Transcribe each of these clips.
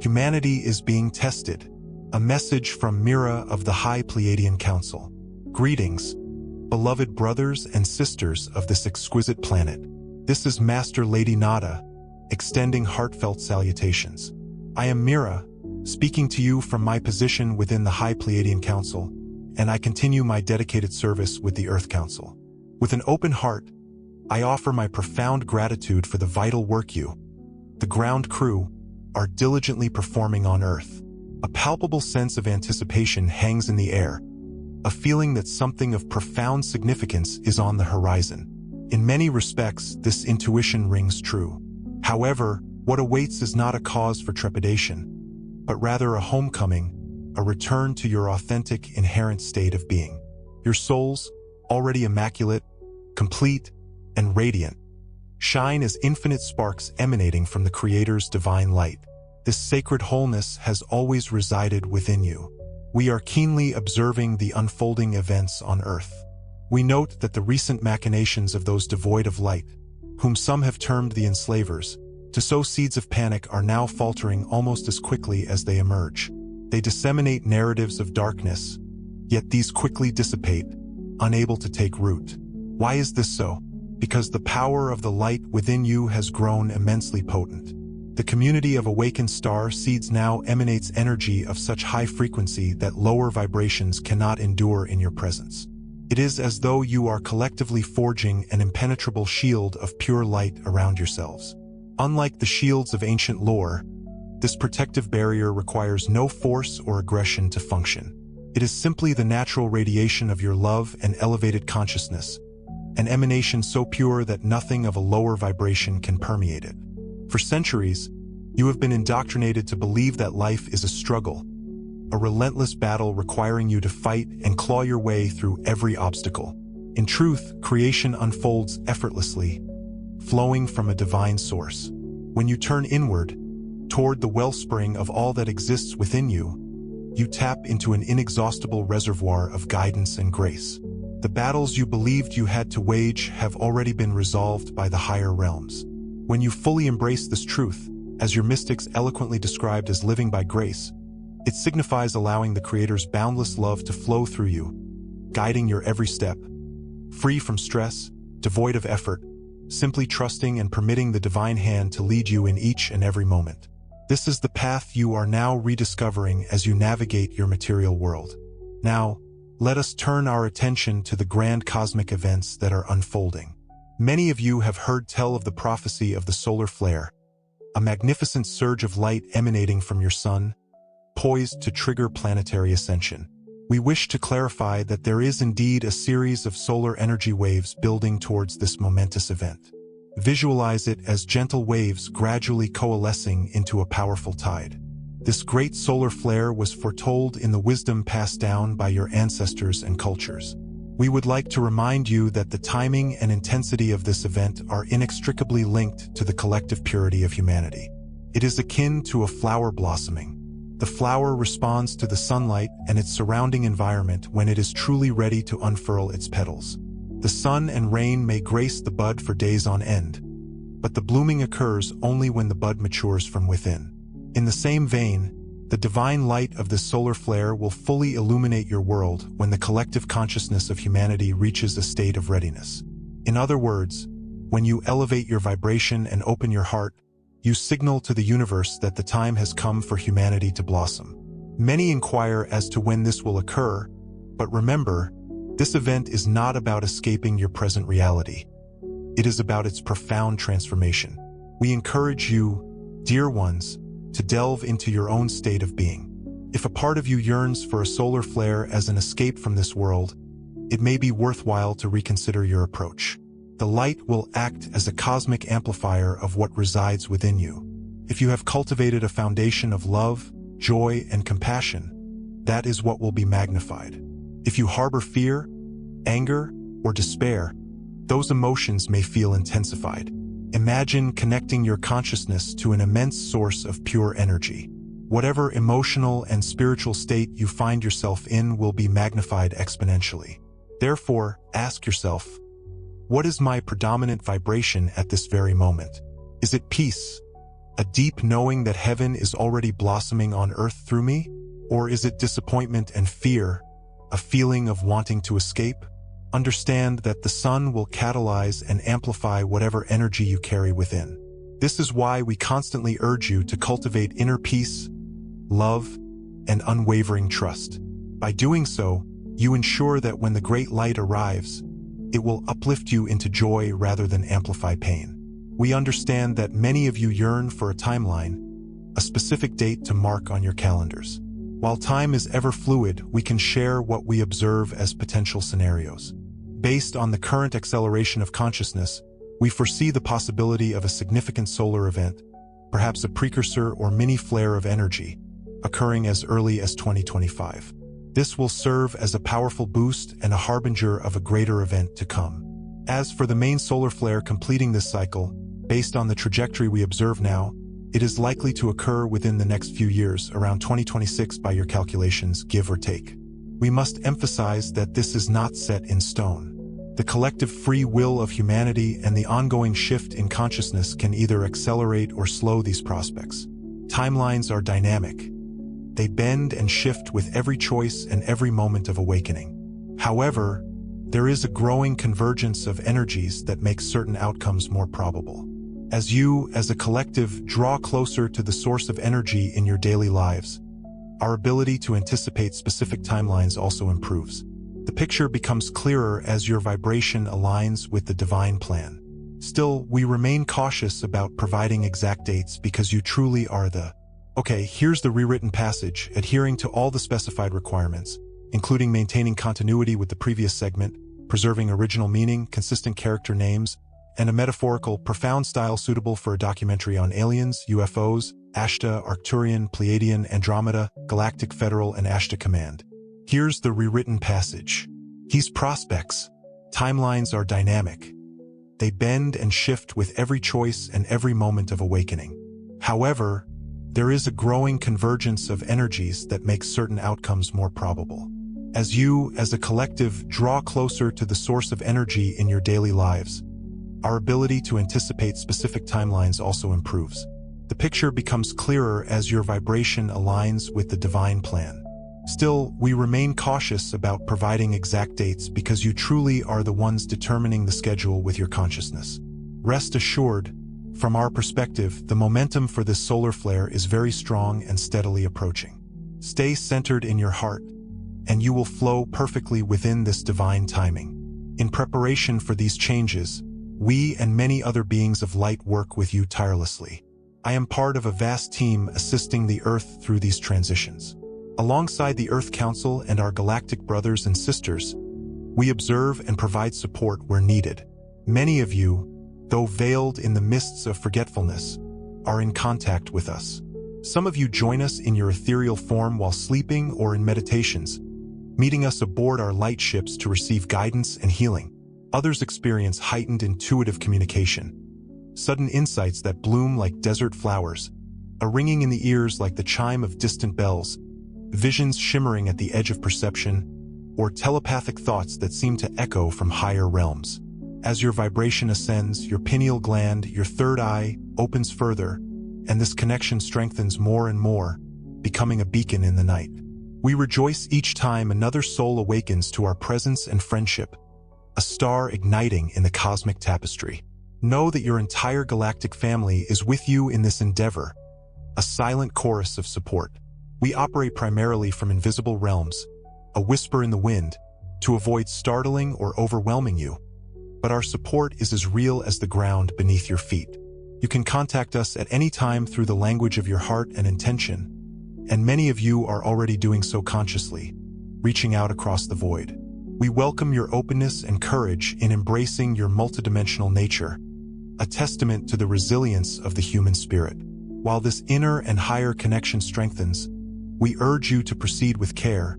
Humanity is being tested. A message from Mira of the High Pleiadian Council. Greetings, beloved brothers and sisters of this exquisite planet. This is Master Lady Nada, extending heartfelt salutations. I am Mira, speaking to you from my position within the High Pleiadian Council, and I continue my dedicated service with the Earth Council. With an open heart, I offer my profound gratitude for the vital work you, the ground crew, are diligently performing on Earth. A palpable sense of anticipation hangs in the air, a feeling that something of profound significance is on the horizon. In many respects, this intuition rings true. However, what awaits is not a cause for trepidation, but rather a homecoming, a return to your authentic, inherent state of being. Your souls, already immaculate, complete, and radiant, shine as infinite sparks emanating from the Creator's divine light. This sacred wholeness has always resided within you. We are keenly observing the unfolding events on Earth. We note that the recent machinations of those devoid of light, whom some have termed the enslavers, to sow seeds of panic, are now faltering almost as quickly as they emerge. They disseminate narratives of darkness, yet these quickly dissipate, unable to take root. Why is this so? Because the power of the light within you has grown immensely potent. The community of awakened star seeds now emanates energy of such high frequency that lower vibrations cannot endure in your presence. It is as though you are collectively forging an impenetrable shield of pure light around yourselves. Unlike the shields of ancient lore, this protective barrier requires no force or aggression to function. It is simply the natural radiation of your love and elevated consciousness, an emanation so pure that nothing of a lower vibration can permeate it. For centuries, you have been indoctrinated to believe that life is a struggle, a relentless battle requiring you to fight and claw your way through every obstacle. In truth, creation unfolds effortlessly, flowing from a divine source. When you turn inward, toward the wellspring of all that exists within you, you tap into an inexhaustible reservoir of guidance and grace. The battles you believed you had to wage have already been resolved by the higher realms. When you fully embrace this truth, as your mystics eloquently described as living by grace, it signifies allowing the Creator's boundless love to flow through you, guiding your every step, free from stress, devoid of effort, simply trusting and permitting the divine hand to lead you in each and every moment. This is the path you are now rediscovering as you navigate your material world. Now, let us turn our attention to the grand cosmic events that are unfolding. Many of you have heard tell of the prophecy of the solar flare, a magnificent surge of light emanating from your sun, poised to trigger planetary ascension. We wish to clarify that there is indeed a series of solar energy waves building towards this momentous event. Visualize it as gentle waves gradually coalescing into a powerful tide. This great solar flare was foretold in the wisdom passed down by your ancestors and cultures. We would like to remind you that the timing and intensity of this event are inextricably linked to the collective purity of humanity. It is akin to a flower blossoming. The flower responds to the sunlight and its surrounding environment when it is truly ready to unfurl its petals. The sun and rain may grace the bud for days on end, but the blooming occurs only when the bud matures from within. In the same vein, the divine light of this solar flare will fully illuminate your world when the collective consciousness of humanity reaches a state of readiness. In other words, when you elevate your vibration and open your heart, you signal to the universe that the time has come for humanity to blossom. Many inquire as to when this will occur, but remember, this event is not about escaping your present reality. It is about its profound transformation. We encourage you, dear ones, to delve into your own state of being. If a part of you yearns for a solar flare as an escape from this world, it may be worthwhile to reconsider your approach. The light will act as a cosmic amplifier of what resides within you. If you have cultivated a foundation of love, joy, and compassion, that is what will be magnified. If you harbor fear, anger, or despair, those emotions may feel intensified. Imagine connecting your consciousness to an immense source of pure energy. Whatever emotional and spiritual state you find yourself in will be magnified exponentially. Therefore, ask yourself, what is my predominant vibration at this very moment? Is it peace, A deep knowing that heaven is already blossoming on earth through me? Or is it disappointment and fear, a feeling of wanting to escape? Understand that the sun will catalyze and amplify whatever energy you carry within. This is why we constantly urge you to cultivate inner peace, love, and unwavering trust. By doing so, you ensure that when the great light arrives, it will uplift you into joy rather than amplify pain. We understand that many of you yearn for a timeline, a specific date to mark on your calendars. While time is ever fluid, we can share what we observe as potential scenarios. Based on the current acceleration of consciousness, we foresee the possibility of a significant solar event, perhaps a precursor or mini flare of energy, occurring as early as 2025. This will serve as a powerful boost and a harbinger of a greater event to come. As for the main solar flare completing this cycle, based on the trajectory we observe now, it is likely to occur within the next few years, around 2026 by your calculations, give or take. We must emphasize that this is not set in stone. The collective free will of humanity and the ongoing shift in consciousness can either accelerate or slow these prospects. Timelines are dynamic. They bend and shift with every choice and every moment of awakening. However, there is a growing convergence of energies that makes certain outcomes more probable. As you, as a collective, draw closer to the source of energy in your daily lives, our ability to anticipate specific timelines also improves. The picture becomes clearer as your vibration aligns with the divine plan. Still, we remain cautious about providing exact dates because you truly are the... Okay, here's the rewritten passage, adhering to all the specified requirements, including maintaining continuity with the previous segment, preserving original meaning, consistent character names, and a metaphorical, profound style suitable for a documentary on aliens, UFOs, Ashtar, Arcturian, Pleiadian, Andromeda, Galactic Federal, and Ashtar Command. Here's the rewritten passage. These prospects. Timelines are dynamic. They bend and shift with every choice and every moment of awakening. However, there is a growing convergence of energies that makes certain outcomes more probable. As you, as a collective, draw closer to the source of energy in your daily lives, our ability to anticipate specific timelines also improves. The picture becomes clearer as your vibration aligns with the divine plan. Still, we remain cautious about providing exact dates because you truly are the ones determining the schedule with your consciousness. Rest assured, from our perspective, the momentum for this solar flare is very strong and steadily approaching. Stay centered in your heart, and you will flow perfectly within this divine timing. In preparation for these changes, we and many other beings of light work with you tirelessly. I am part of a vast team assisting the Earth through these transitions. Alongside the Earth Council and our galactic brothers and sisters, we observe and provide support where needed. Many of you, though veiled in the mists of forgetfulness, are in contact with us. Some of you join us in your ethereal form while sleeping or in meditations, meeting us aboard our light ships to receive guidance and healing. Others experience heightened intuitive communication, sudden insights that bloom like desert flowers, a ringing in the ears like the chime of distant bells, visions shimmering at the edge of perception, or telepathic thoughts that seem to echo from higher realms. As your vibration ascends, your pineal gland, your third eye, opens further, and this connection strengthens more and more, becoming a beacon in the night. We rejoice each time another soul awakens to our presence and friendship, a star igniting in the cosmic tapestry. Know that your entire galactic family is with you in this endeavor, a silent chorus of support. We operate primarily from invisible realms, a whisper in the wind, to avoid startling or overwhelming you. But our support is as real as the ground beneath your feet. You can contact us at any time through the language of your heart and intention, and many of you are already doing so consciously, reaching out across the void. We welcome your openness and courage in embracing your multidimensional nature, a testament to the resilience of the human spirit. While this inner and higher connection strengthens, we urge you to proceed with care,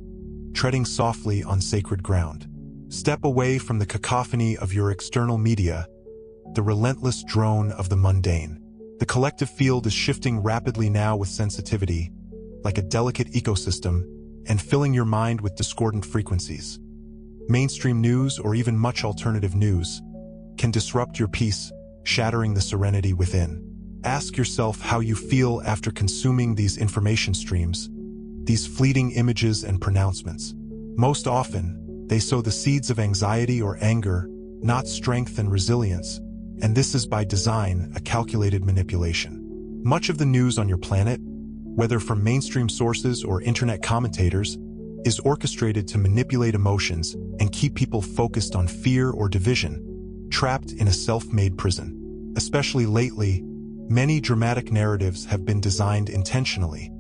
treading softly on sacred ground. Step away from the cacophony of your external media, the relentless drone of the mundane. The collective field is shifting rapidly now with sensitivity, like a delicate ecosystem, and filling your mind with discordant frequencies. Mainstream news, or even much alternative news, can disrupt your peace, shattering the serenity within. Ask yourself how you feel after consuming these information streams, these fleeting images and pronouncements. Most often, they sow the seeds of anxiety or anger, not strength and resilience, and this is by design a calculated manipulation. Much of the news on your planet, whether from mainstream sources or internet commentators, is orchestrated to manipulate emotions and keep people focused on fear or division, trapped in a self-made prison. Especially lately, many dramatic narratives have been designed intentionally,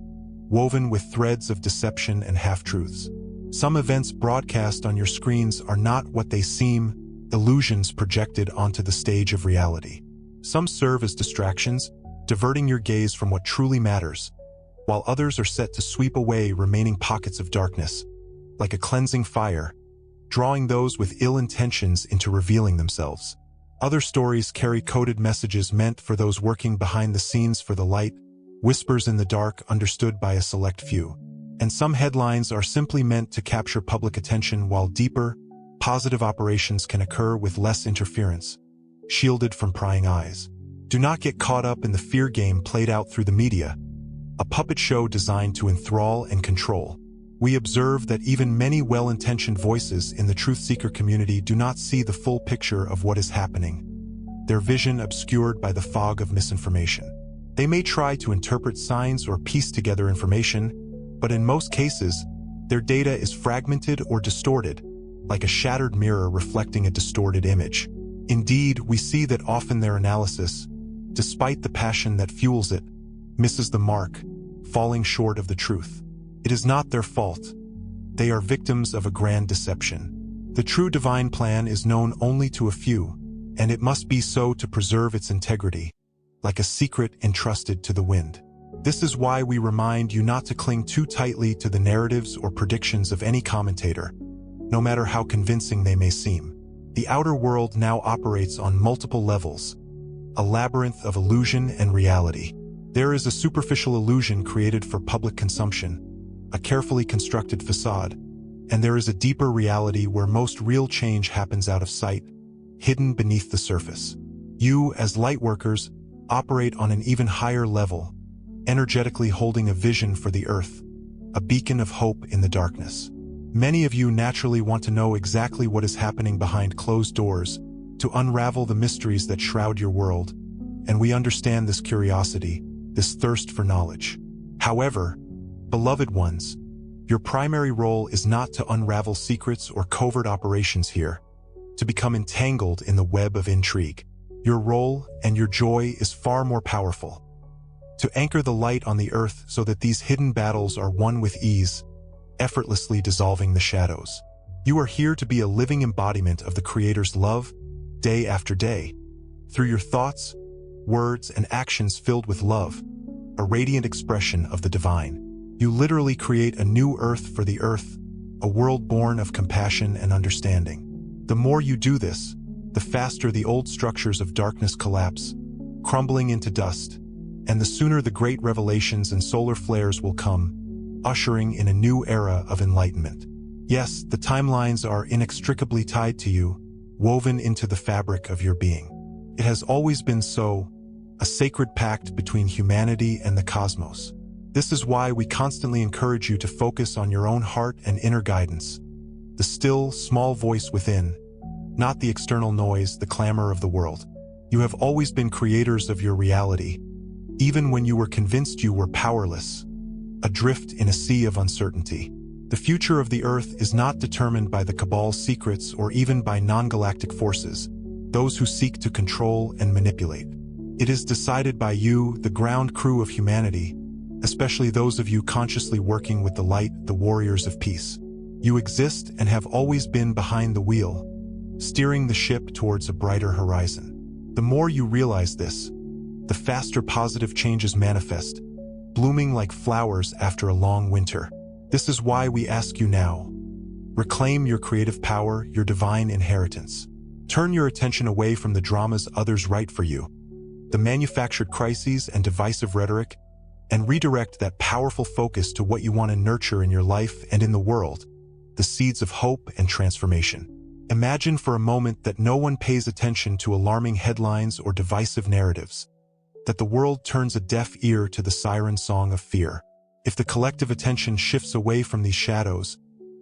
woven with threads of deception and half-truths. Some events broadcast on your screens are not what they seem, illusions projected onto the stage of reality. Some serve as distractions, diverting your gaze from what truly matters, while others are set to sweep away remaining pockets of darkness, like a cleansing fire, drawing those with ill intentions into revealing themselves. Other stories carry coded messages meant for those working behind the scenes for the light, whispers in the dark understood by a select few. And some headlines are simply meant to capture public attention, while deeper, positive operations can occur with less interference, shielded from prying eyes. Do not get caught up in the fear game played out through the media, a puppet show designed to enthrall and control. We observe that even many well-intentioned voices in the truth-seeker community do not see the full picture of what is happening, their vision obscured by the fog of misinformation. They may try to interpret signs or piece together information, but in most cases, their data is fragmented or distorted, like a shattered mirror reflecting a distorted image. Indeed, we see that often their analysis, despite the passion that fuels it, misses the mark, falling short of the truth. It is not their fault. They are victims of a grand deception. The true divine plan is known only to a few, and it must be so to preserve its integrity, like a secret entrusted to the wind. This is why we remind you not to cling too tightly to the narratives or predictions of any commentator, no matter how convincing they may seem. The outer world now operates on multiple levels, a labyrinth of illusion and reality. There is a superficial illusion created for public consumption, a carefully constructed facade, and there is a deeper reality where most real change happens out of sight, hidden beneath the surface. You, as lightworkers, operate on an even higher level, energetically holding a vision for the earth, a beacon of hope in the darkness. Many of you naturally want to know exactly what is happening behind closed doors, to unravel the mysteries that shroud your world, and we understand this curiosity, this thirst for knowledge. However, beloved ones, your primary role is not to unravel secrets or covert operations here, to become entangled in the web of intrigue. Your role and your joy is far more powerful. To anchor the light on the earth so that these hidden battles are won with ease, effortlessly dissolving the shadows. You are here to be a living embodiment of the Creator's love, day after day, through your thoughts, words, and actions filled with love, a radiant expression of the divine. You literally create a new earth for the earth, a world born of compassion and understanding. The more you do this, the faster the old structures of darkness collapse, crumbling into dust, and the sooner the great revelations and solar flares will come, ushering in a new era of enlightenment. Yes, the timelines are inextricably tied to you, woven into the fabric of your being. It has always been so, a sacred pact between humanity and the cosmos. This is why we constantly encourage you to focus on your own heart and inner guidance, the still, small voice within, not the external noise, the clamor of the world. You have always been creators of your reality, even when you were convinced you were powerless, adrift in a sea of uncertainty. The future of the Earth is not determined by the Cabal's secrets or even by non-galactic forces, those who seek to control and manipulate. It is decided by you, the ground crew of humanity, especially those of you consciously working with the light, the warriors of peace. You exist and have always been behind the wheel, steering the ship towards a brighter horizon. The more you realize this, the faster positive changes manifest, blooming like flowers after a long winter. This is why we ask you now, reclaim your creative power, your divine inheritance. Turn your attention away from the dramas others write for you, the manufactured crises and divisive rhetoric, and redirect that powerful focus to what you want to nurture in your life and in the world, the seeds of hope and transformation. Imagine for a moment that no one pays attention to alarming headlines or divisive narratives. that the world turns a deaf ear to the siren song of fear. If the collective attention shifts away from these shadows,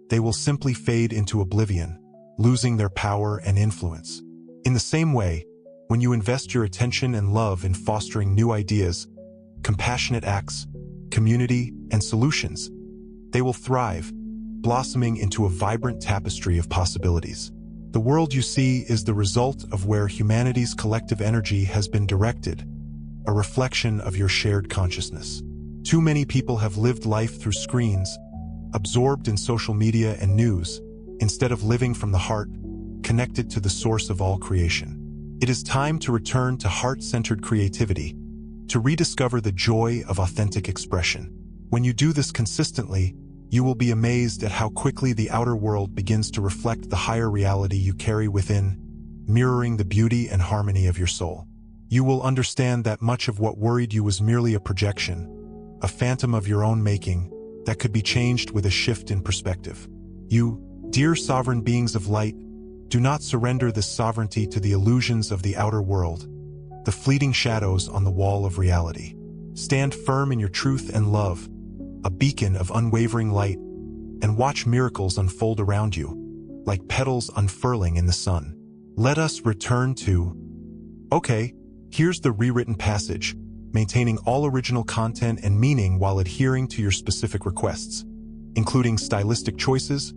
they will simply fade into oblivion, losing their power and influence. In the same way, when you invest your attention and love in fostering new ideas, compassionate acts, community, and solutions, they will thrive, blossoming into a vibrant tapestry of possibilities. The world you see is the result of where humanity's collective energy has been directed, a reflection of your shared consciousness. Too many people have lived life through screens, absorbed in social media and news, instead of living from the heart, connected to the source of all creation. It is time to return to heart-centered creativity, to rediscover the joy of authentic expression. When you do this consistently, you will be amazed at how quickly the outer world begins to reflect the higher reality you carry within, mirroring the beauty and harmony of your soul. You will understand that much of what worried you was merely a projection, a phantom of your own making, that could be changed with a shift in perspective. You, dear sovereign beings of light, do not surrender this sovereignty to the illusions of the outer world, the fleeting shadows on the wall of reality. Stand firm in your truth and love, a beacon of unwavering light, and watch miracles unfold around you, like petals unfurling in the sun. Let us return to... Okay, here's the rewritten passage, maintaining all original content and meaning while adhering to your specific requests, including stylistic choices,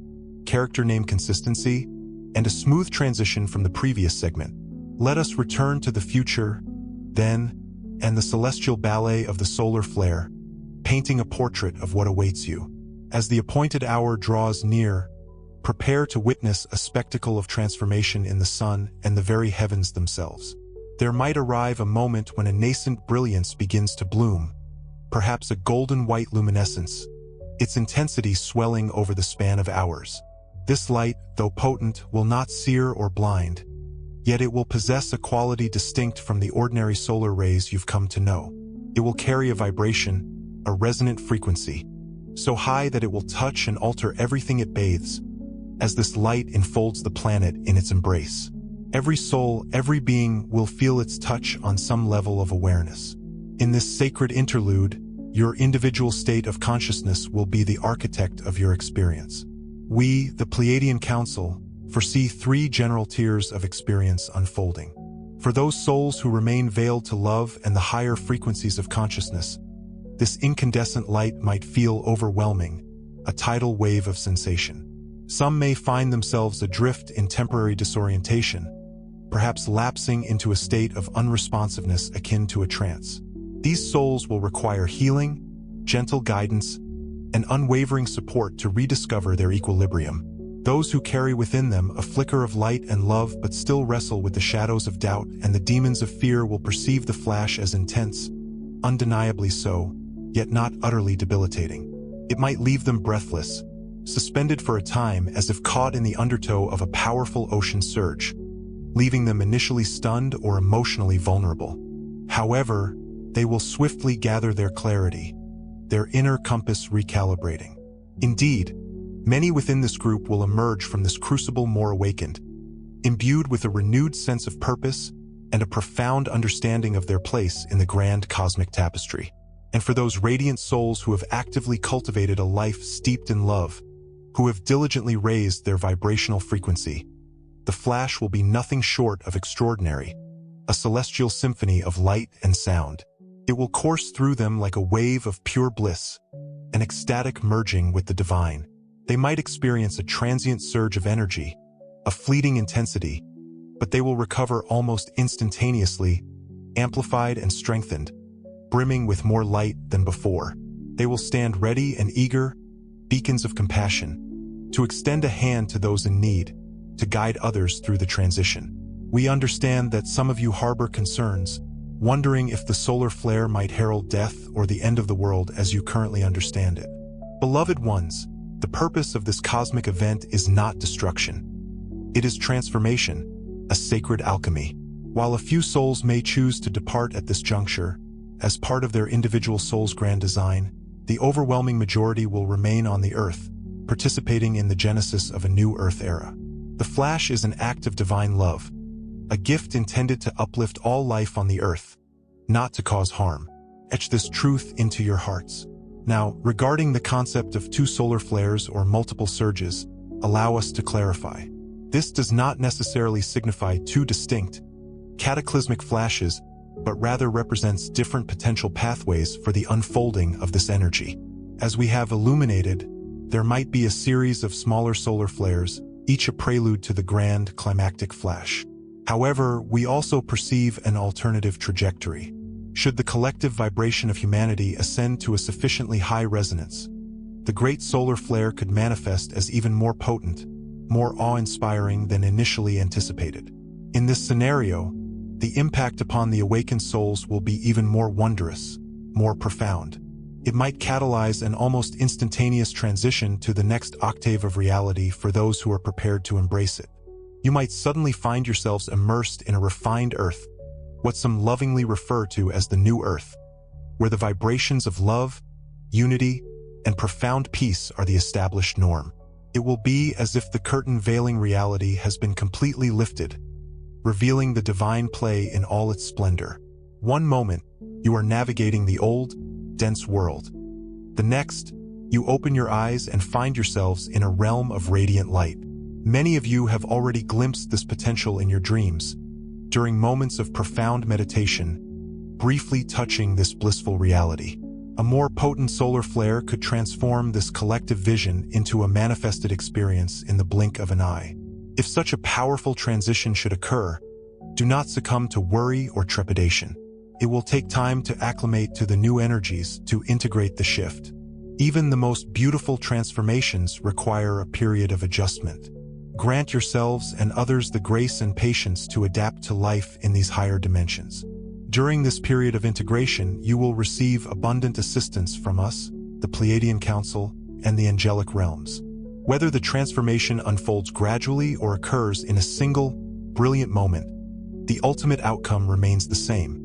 character name consistency, and a smooth transition from the previous segment. Let us return to the future, then, and the celestial ballet of the solar flare, painting a portrait of what awaits you. As the appointed hour draws near, prepare to witness a spectacle of transformation in the sun and the very heavens themselves. There might arrive a moment when a nascent brilliance begins to bloom, perhaps a golden white luminescence, its intensity swelling over the span of hours. This light, though potent, will not sear or blind, yet it will possess a quality distinct from the ordinary solar rays you've come to know. It will carry a vibration, a resonant frequency, so high that it will touch and alter everything it bathes, as this light enfolds the planet in its embrace. Every soul, every being will feel its touch on some level of awareness. In this sacred interlude, your individual state of consciousness will be the architect of your experience. We, the Pleiadian Council, foresee 3 general tiers of experience unfolding. For those souls who remain veiled to love and the higher frequencies of consciousness, this incandescent light might feel overwhelming, a tidal wave of sensation. Some may find themselves adrift in temporary disorientation, perhaps lapsing into a state of unresponsiveness akin to a trance. These souls will require healing, gentle guidance, and unwavering support to rediscover their equilibrium. Those who carry within them a flicker of light and love but still wrestle with the shadows of doubt and the demons of fear will perceive the flash as intense, undeniably so, yet not utterly debilitating. It might leave them breathless, suspended for a time as if caught in the undertow of a powerful ocean surge, leaving them initially stunned or emotionally vulnerable. However, they will swiftly gather their clarity, their inner compass recalibrating. Indeed, many within this group will emerge from this crucible more awakened, imbued with a renewed sense of purpose and a profound understanding of their place in the grand cosmic tapestry. And for those radiant souls who have actively cultivated a life steeped in love, who have diligently raised their vibrational frequency, the flash will be nothing short of extraordinary, a celestial symphony of light and sound. It will course through them like a wave of pure bliss, an ecstatic merging with the divine. They might experience a transient surge of energy, a fleeting intensity, but they will recover almost instantaneously, amplified and strengthened, brimming with more light than before. They will stand ready and eager, beacons of compassion, to extend a hand to those in need, to guide others through the transition. We understand that some of you harbor concerns, wondering if the solar flare might herald death or the end of the world as you currently understand it. Beloved ones, the purpose of this cosmic event is not destruction. It is transformation, a sacred alchemy. While a few souls may choose to depart at this juncture, as part of their individual soul's grand design, the overwhelming majority will remain on the Earth, participating in the genesis of a new Earth era. The flash is an act of divine love, a gift intended to uplift all life on the Earth, not to cause harm. Etch this truth into your hearts. Now, regarding the concept of two solar flares or multiple surges, allow us to clarify. This does not necessarily signify two distinct, cataclysmic flashes, but rather represents different potential pathways for the unfolding of this energy. As we have illuminated, there might be a series of smaller solar flares, each a prelude to the grand climactic flash. However, we also perceive an alternative trajectory. Should the collective vibration of humanity ascend to a sufficiently high resonance, the great solar flare could manifest as even more potent, more awe-inspiring than initially anticipated. In this scenario, the impact upon the awakened souls will be even more wondrous, more profound. It might catalyze an almost instantaneous transition to the next octave of reality for those who are prepared to embrace it. You might suddenly find yourselves immersed in a refined earth, what some lovingly refer to as the new earth, where the vibrations of love, unity, and profound peace are the established norm. It will be as if the curtain veiling reality has been completely lifted, revealing the divine play in all its splendor. One moment, you are navigating the old, dense world. The next, you open your eyes and find yourselves in a realm of radiant light. Many of you have already glimpsed this potential in your dreams, during moments of profound meditation, briefly touching this blissful reality. A more potent solar flare could transform this collective vision into a manifested experience in the blink of an eye. If such a powerful transition should occur, do not succumb to worry or trepidation. It will take time to acclimate to the new energies, to integrate the shift. Even the most beautiful transformations require a period of adjustment. Grant yourselves and others the grace and patience to adapt to life in these higher dimensions. During this period of integration, you will receive abundant assistance from us, the Pleiadian Council, and the angelic realms. Whether the transformation unfolds gradually or occurs in a single, brilliant moment, the ultimate outcome remains the same.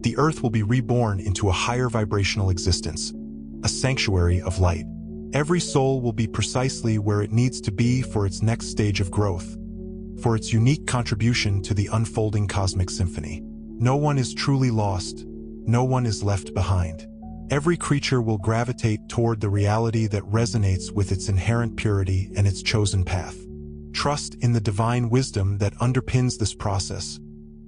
The Earth will be reborn into a higher vibrational existence, a sanctuary of light. Every soul will be precisely where it needs to be for its next stage of growth, for its unique contribution to the unfolding cosmic symphony. No one is truly lost, no one is left behind. Every creature will gravitate toward the reality that resonates with its inherent purity and its chosen path. Trust in the divine wisdom that underpins this process,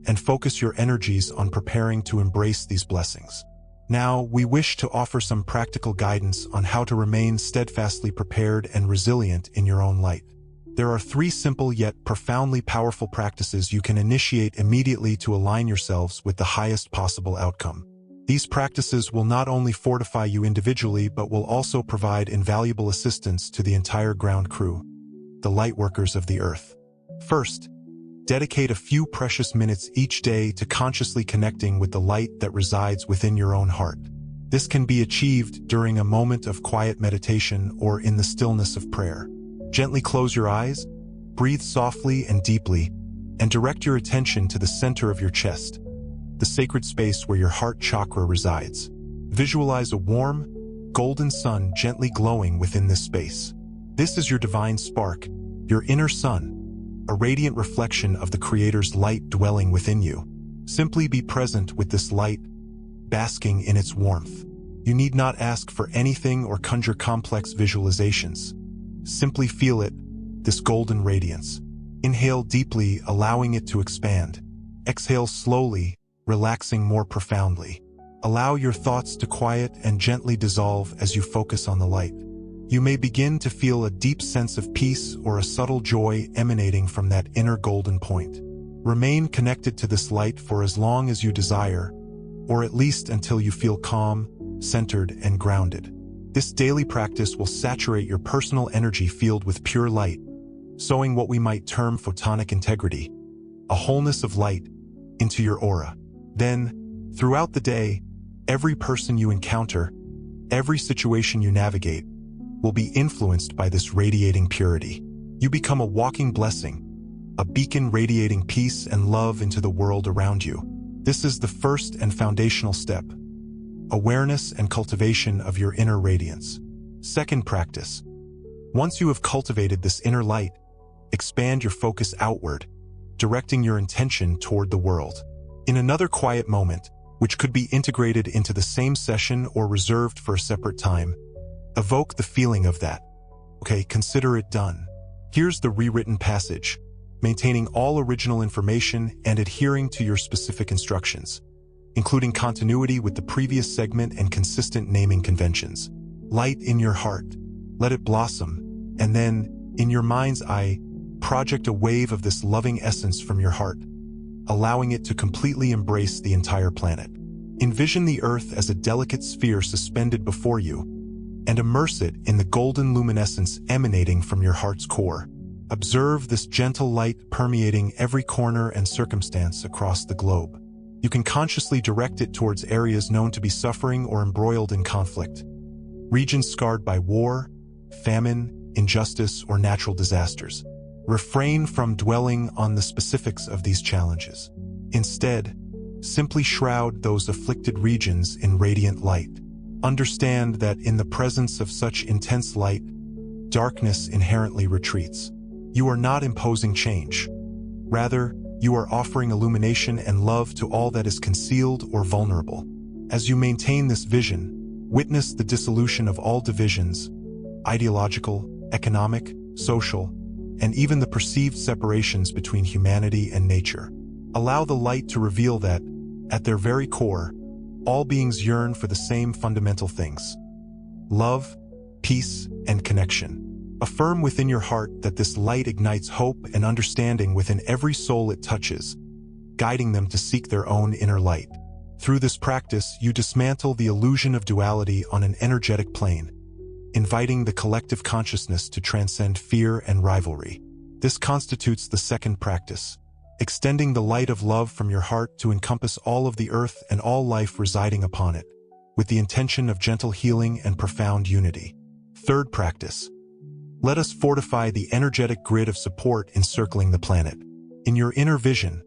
and focus your energies on preparing to embrace these blessings. Now, we wish to offer some practical guidance on how to remain steadfastly prepared and resilient in your own light. There are 3 simple yet profoundly powerful practices you can initiate immediately to align yourselves with the highest possible outcome. These practices will not only fortify you individually but will also provide invaluable assistance to the entire ground crew, the lightworkers of the Earth. First, dedicate a few precious minutes each day to consciously connecting with the light that resides within your own heart. This can be achieved during a moment of quiet meditation or in the stillness of prayer. Gently close your eyes, breathe softly and deeply, and direct your attention to the center of your chest, the sacred space where your heart chakra resides. Visualize a warm, golden sun gently glowing within this space. This is your divine spark, your inner sun, a radiant reflection of the Creator's light dwelling within you. Simply be present with this light, basking in its warmth. You need not ask for anything or conjure complex visualizations. Simply feel it, this golden radiance. Inhale deeply, allowing it to expand. Exhale slowly, relaxing more profoundly. Allow your thoughts to quiet and gently dissolve as you focus on the light. You may begin to feel a deep sense of peace or a subtle joy emanating from that inner golden point. Remain connected to this light for as long as you desire, or at least until you feel calm, centered, and grounded. This daily practice will saturate your personal energy field with pure light, sowing what we might term photonic integrity, a wholeness of light, into your aura. Then, throughout the day, every person you encounter, every situation you navigate, will be influenced by this radiating purity. You become a walking blessing, a beacon radiating peace and love into the world around you. This is the first and foundational step, awareness and cultivation of your inner radiance. Second practice. Once you have cultivated this inner light, expand your focus outward, directing your intention toward the world. In another quiet moment, which could be integrated into the same session or reserved for a separate time. Evoke the feeling of that. Okay, consider it done. Here's the rewritten passage, maintaining all original information and adhering to your specific instructions, including continuity with the previous segment and consistent naming conventions. Light in your heart. Let it blossom, and then, in your mind's eye, project a wave of this loving essence from your heart, allowing it to completely embrace the entire planet. Envision the Earth as a delicate sphere suspended before you, and immerse it in the golden luminescence emanating from your heart's core. Observe this gentle light permeating every corner and circumstance across the globe. You can consciously direct it towards areas known to be suffering or embroiled in conflict, regions scarred by war, famine, injustice, or natural disasters. Refrain from dwelling on the specifics of these challenges. Instead, simply shroud those afflicted regions in radiant light. Understand that in the presence of such intense light, darkness inherently retreats. You are not imposing change. Rather, you are offering illumination and love to all that is concealed or vulnerable. As you maintain this vision, witness the dissolution of all divisions, ideological, economic, social, and even the perceived separations between humanity and nature. Allow the light to reveal that, at their very core, all beings yearn for the same fundamental things: love, peace, and connection. Affirm within your heart that this light ignites hope and understanding within every soul it touches, guiding them to seek their own inner light. Through this practice, you dismantle the illusion of duality on an energetic plane, inviting the collective consciousness to transcend fear and rivalry. This constitutes the second practice, extending the light of love from your heart to encompass all of the earth and all life residing upon it, with the intention of gentle healing and profound unity. Third practice. Let us fortify the energetic grid of support encircling the planet. In your inner vision,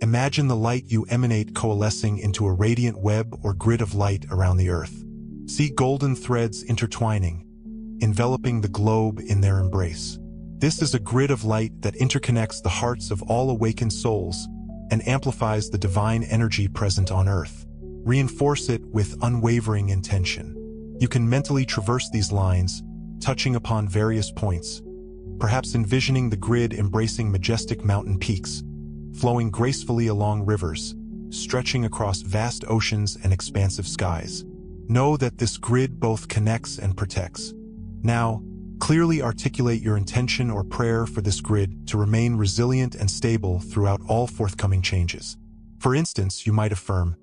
imagine the light you emanate coalescing into a radiant web or grid of light around the earth. See golden threads intertwining, enveloping the globe in their embrace. This is a grid of light that interconnects the hearts of all awakened souls and amplifies the divine energy present on earth. Reinforce it with unwavering intention. You can mentally traverse these lines, touching upon various points, perhaps envisioning the grid embracing majestic mountain peaks, flowing gracefully along rivers, stretching across vast oceans and expansive skies. Know that this grid both connects and protects. Now, clearly articulate your intention or prayer for this grid to remain resilient and stable throughout all forthcoming changes. For instance, you might affirm,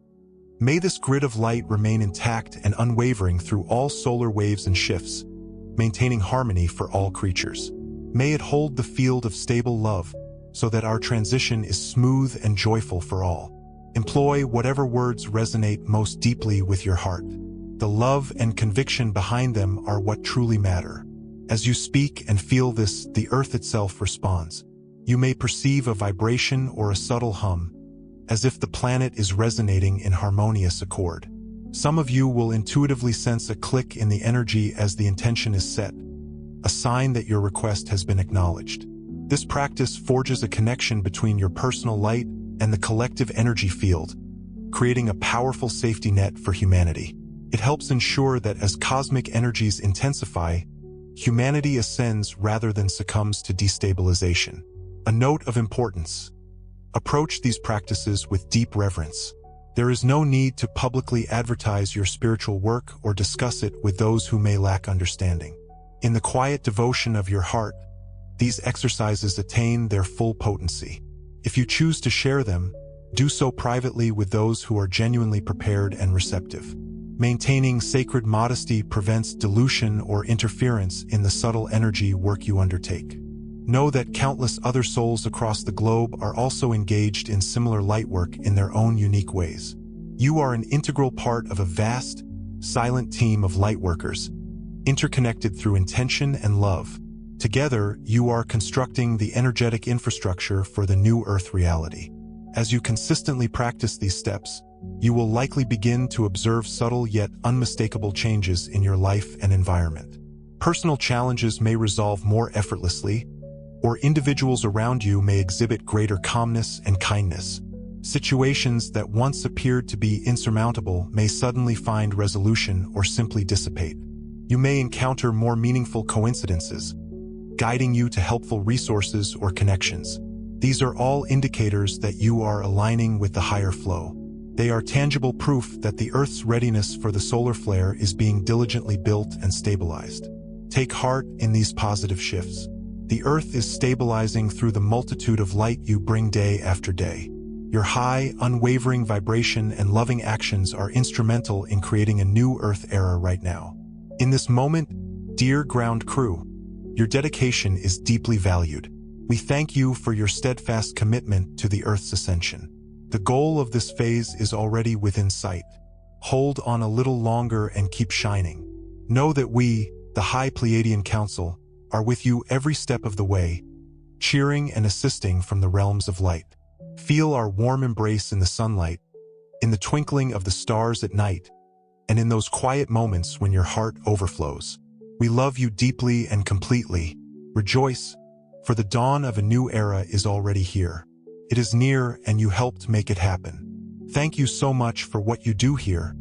"May this grid of light remain intact and unwavering through all solar waves and shifts, maintaining harmony for all creatures. May it hold the field of stable love, so that our transition is smooth and joyful for all." Employ whatever words resonate most deeply with your heart. The love and conviction behind them are what truly matter. As you speak and feel this, the earth itself responds. You may perceive a vibration or a subtle hum, as if the planet is resonating in harmonious accord. Some of you will intuitively sense a click in the energy as the intention is set, a sign that your request has been acknowledged. This practice forges a connection between your personal light and the collective energy field, creating a powerful safety net for humanity. It helps ensure that as cosmic energies intensify, humanity ascends rather than succumbs to destabilization. A note of importance: approach these practices with deep reverence. There is no need to publicly advertise your spiritual work or discuss it with those who may lack understanding. In the quiet devotion of your heart, these exercises attain their full potency. If you choose to share them, do so privately with those who are genuinely prepared and receptive. Maintaining sacred modesty prevents dilution or interference in the subtle energy work you undertake. Know that countless other souls across the globe are also engaged in similar light work in their own unique ways. You are an integral part of a vast, silent team of lightworkers, interconnected through intention and love. Together, you are constructing the energetic infrastructure for the new Earth reality. As you consistently practice these steps, you will likely begin to observe subtle yet unmistakable changes in your life and environment. Personal challenges may resolve more effortlessly, or individuals around you may exhibit greater calmness and kindness. Situations that once appeared to be insurmountable may suddenly find resolution or simply dissipate. You may encounter more meaningful coincidences, guiding you to helpful resources or connections. These are all indicators that you are aligning with the higher flow. They are tangible proof that the Earth's readiness for the solar flare is being diligently built and stabilized. Take heart in these positive shifts. The Earth is stabilizing through the multitude of light you bring day after day. Your high, unwavering vibration and loving actions are instrumental in creating a new Earth era right now. In this moment, dear ground crew, your dedication is deeply valued. We thank you for your steadfast commitment to the Earth's ascension. The goal of this phase is already within sight. Hold on a little longer and keep shining. Know that we, the High Pleiadian Council, are with you every step of the way, cheering and assisting from the realms of light. Feel our warm embrace in the sunlight, in the twinkling of the stars at night, and in those quiet moments when your heart overflows. We love you deeply and completely. Rejoice, for the dawn of a new era is already here. It is near and you helped make it happen. Thank you so much for what you do here,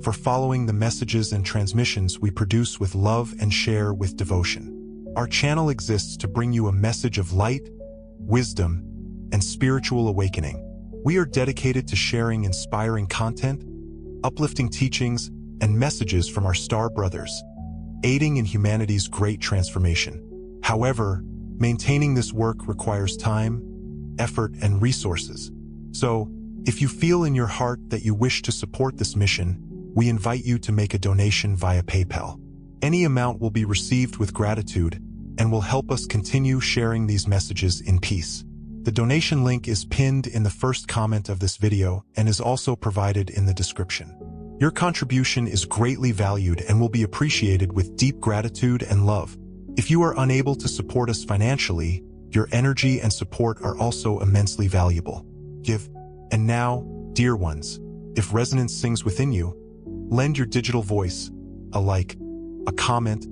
for following the messages and transmissions we produce with love and share with devotion. Our channel exists to bring you a message of light, wisdom, and spiritual awakening. We are dedicated to sharing inspiring content, uplifting teachings, and messages from our star brothers, aiding in humanity's great transformation. However, maintaining this work requires time, effort, and resources. So, if you feel in your heart that you wish to support this mission, we invite you to make a donation via PayPal. Any amount will be received with gratitude and will help us continue sharing these messages in peace. The donation link is pinned in the first comment of this video and is also provided in the description. Your contribution is greatly valued and will be appreciated with deep gratitude and love. If you are unable to support us financially, your energy and support are also immensely valuable. Give. And now, dear ones, if resonance sings within you, lend your digital voice, a like, a comment,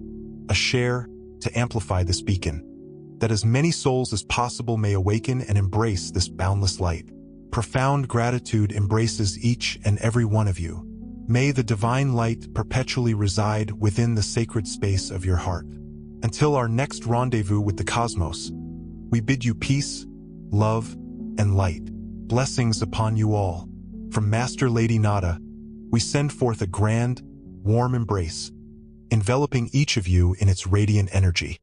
a share, to amplify this beacon, that as many souls as possible may awaken and embrace this boundless light. Profound gratitude embraces each and every one of you. May the divine light perpetually reside within the sacred space of your heart. Until our next rendezvous with the cosmos, we bid you peace, love, and light. Blessings upon you all. From Master Lady Nada, we send forth a grand, warm embrace, enveloping each of you in its radiant energy.